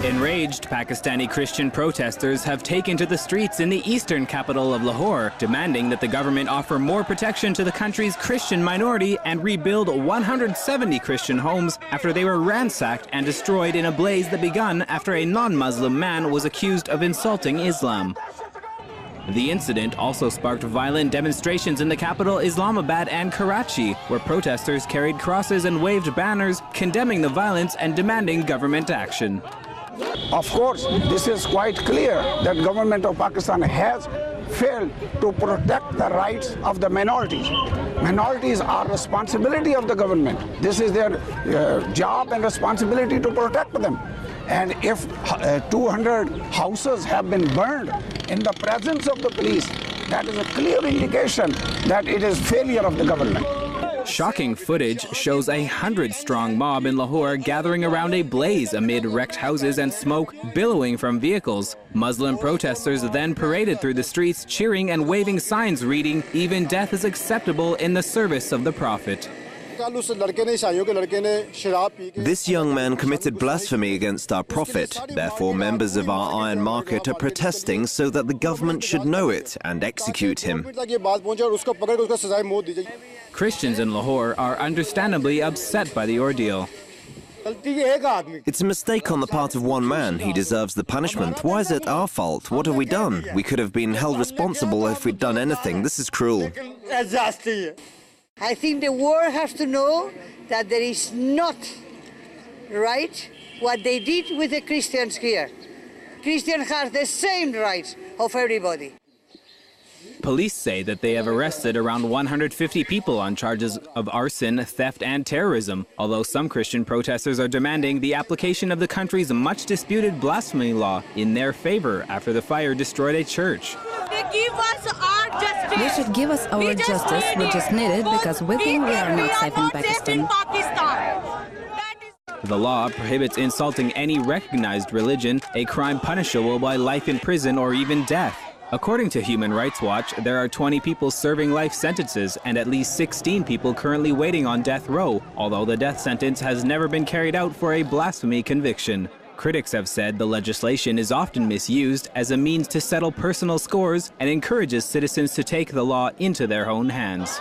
Enraged Pakistani Christian protesters have taken to the streets in the eastern capital of Lahore, demanding that the government offer more protection to the country's Christian minority and rebuild 170 Christian homes after they were ransacked and destroyed in a blaze that began after a non-Muslim man was accused of insulting Islam. The incident also sparked violent demonstrations in the capital Islamabad and Karachi, where protesters carried crosses and waved banners condemning the violence and demanding government action. Of course, this is quite clear that government of Pakistan has failed to protect the rights of the minorities. Minorities are responsibility of the government. This is their job and responsibility to protect them. And if 200 houses have been burned in the presence of the police, that is a clear indication that it is failure of the government. Shocking footage shows a 100-strong mob in Lahore gathering around a blaze amid wrecked houses and smoke billowing from vehicles. Muslim protesters then paraded through the streets, cheering and waving signs reading, "Even death is acceptable in the service of the Prophet." This young man committed blasphemy against our Prophet. Therefore, members of our Iron Market are protesting so that the government should know it and execute him. Christians in Lahore are understandably upset by the ordeal. It's a mistake on the part of one man. He deserves the punishment. Why is it our fault? What have we done? We could have been held responsible if we'd done anything. This is cruel. I think the world has to know that there is not right what they did with the Christians here. Christians have the same rights of everybody. Police say that they have arrested around 150 people on charges of arson, theft and terrorism, although some Christian protesters are demanding the application of the country's much-disputed blasphemy law in their favor after the fire destroyed a church. They should give us our justice, which is needed because we think we are not safe in Pakistan. The law prohibits insulting any recognized religion, a crime punishable by life in prison or even death. According to Human Rights Watch, there are 20 people serving life sentences and at least 16 people currently waiting on death row, although the death sentence has never been carried out for a blasphemy conviction. Critics have said the legislation is often misused as a means to settle personal scores and encourages citizens to take the law into their own hands.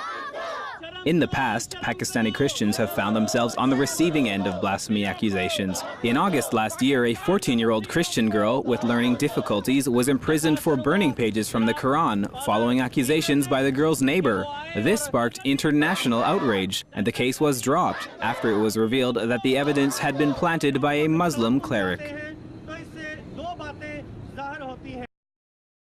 In the past, Pakistani Christians have found themselves on the receiving end of blasphemy accusations. In August last year, a 14-year-old Christian girl with learning difficulties was imprisoned for burning pages from the Quran following accusations by the girl's neighbor. This sparked international outrage, and the case was dropped after it was revealed that the evidence had been planted by a Muslim cleric.